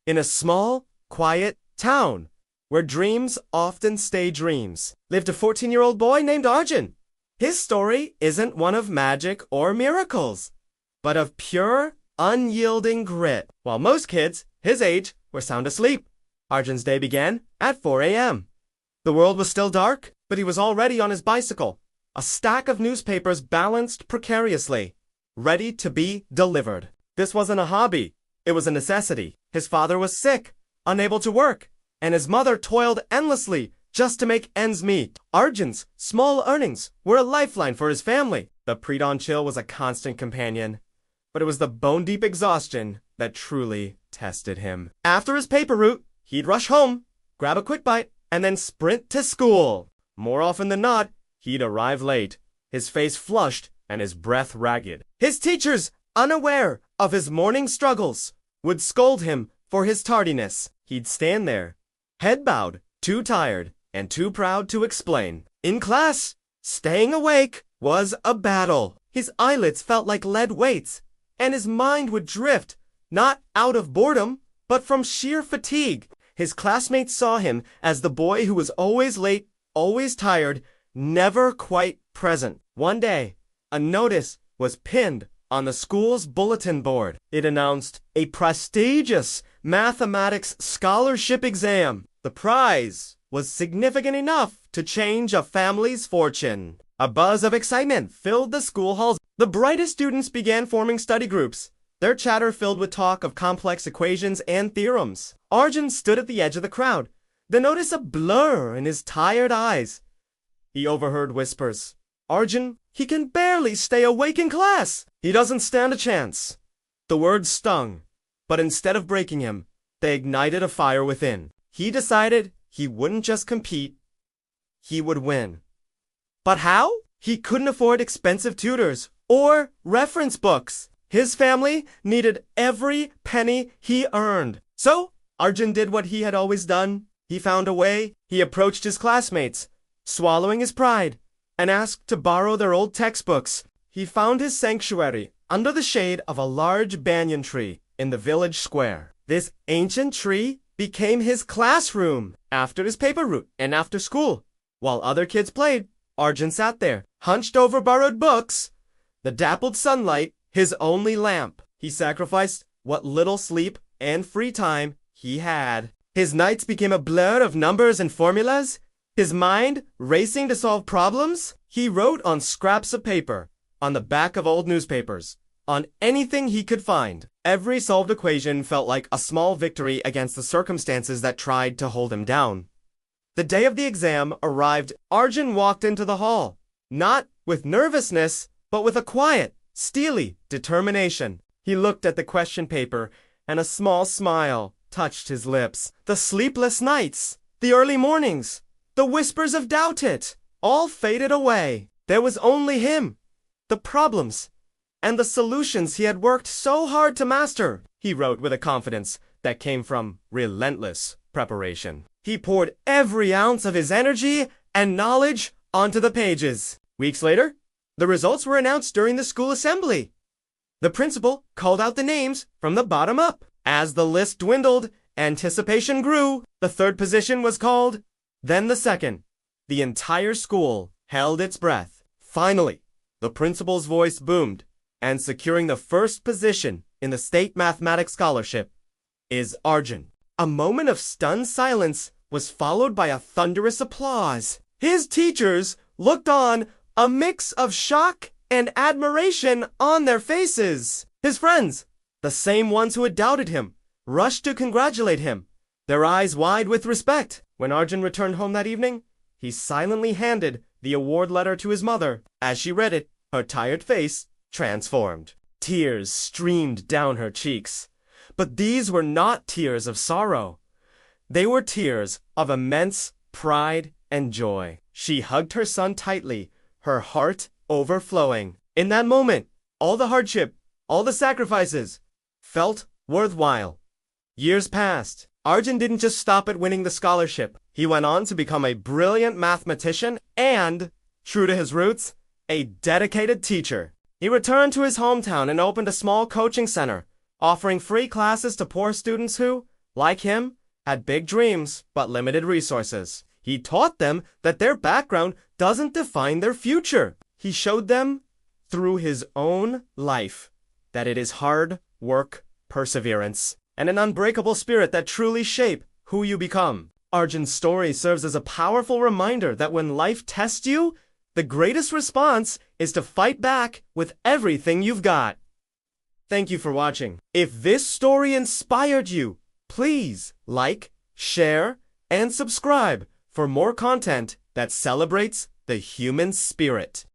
In a small, quiet town, where dreams often stay dreams, lived a 14-year-old boy named Arjun. His story isn't one of magic or miracles, but of pure, unyielding grit. While most kids his age were sound asleep, Arjun's day began at 4 a.m. The world was still dark, but he was already on his bicycle, a stack of newspapers balanced precariously, ready to be delivered. This wasn't a hobby, it was a necessity. His father was sick, unable to work, and his mother toiled endlessly just to make ends meet. Arjun's small earnings were a lifeline for his family. The pre-dawn chill was a constant companion, but it was the bone-deep exhaustion that truly tested him. After his paper route, he'd rush home, grab a quick bite, and then sprint to school. More often than not, he'd arrive late, his face flushed and his breath ragged. His teachers, unaware of his morning struggles, would scold him for his tardiness. He'd stand there, head bowed, too tired and too proud to explain. In class, staying awake was a battle. His eyelids felt like lead weights, and his mind would drift, not out of boredom, but from sheer fatigue. His classmates saw him as the boy who was always late, always tired, never quite present. One day, a notice was pinned on the school's bulletin board. It announced a prestigious mathematics scholarship exam. The prize was significant enough to change a family's fortune. A buzz of excitement filled the school halls. The brightest students began forming study groups, their chatter filled with talk of complex equations and theorems. Arjun stood at the edge of the crowd, the notice a blur in his tired eyes. He overheard whispers. Arjun, he can barely stay awake in class. He doesn't stand a chance. The words stung, but instead of breaking him, they ignited a fire within. He decided he wouldn't just compete, he would win. But how? He couldn't afford expensive tutors or reference books. His family needed every penny he earned. So, Arjun did what he had always done. He found a way. He approached his classmates, swallowing his pride, and asked to borrow their old textbooks. He found his sanctuary under the shade of a large banyan tree in the village square. This ancient tree became his classroom. After his paper route and after school, while other kids played, Arjun sat there, hunched over borrowed books, the dappled sunlight his only lamp. He sacrificed what little sleep and free time he had. His nights became a blur of numbers and formulas, his mind racing to solve problems. He wrote on scraps of paper, on the back of old newspapers, on anything he could find. Every solved equation felt like a small victory against the circumstances that tried to hold him down. The day of the exam arrived. Arjun walked into the hall, not with nervousness, but with a quiet, steely determination. He looked at the question paper, and a small smile touched his lips. The sleepless nights, the early mornings, the whispers of doubt, it all faded away. There was only him, the problems, and the solutions he had worked so hard to master. He wrote with a confidence that came from relentless preparation. He poured every ounce of his energy and knowledge onto the pages. Weeks later, the results were announced during the school assembly. The principal called out the names from the bottom up. As the list dwindled, anticipation grew. The third position was called, then the second. The entire school held its breath. Finally, the principal's voice boomed, and securing the first position in the state mathematics scholarship is Arjun. A moment of stunned silence was followed by a thunderous applause. His teachers looked on, a mix of shock and admiration on their faces. His friends, the same ones who had doubted him, rushed to congratulate him, their eyes wide with respect. When Arjun returned home that evening, he silently handed the award letter to his mother. As she read it, her tired face transformed. Tears streamed down her cheeks. But these were not tears of sorrow. They were tears of immense pride and joy. She hugged her son tightly, her heart overflowing. In that moment, all the hardship, all the sacrifices, felt worthwhile. Years passed. Arjun didn't just stop at winning the scholarship. He went on to become a brilliant mathematician and, true to his roots, a dedicated teacher. He returned to his hometown and opened a small coaching center, offering free classes to poor students who, like him, had big dreams but limited resources. He taught them that their background doesn't define their future. He showed them through his own life that it is hard work, perseverance, and an unbreakable spirit that truly shape who you become. Arjun's story serves as a powerful reminder that when life tests you, the greatest response is to fight back with everything you've got. Thank you for watching. If this story inspired you, please like, share, and subscribe for more content that celebrates the human spirit.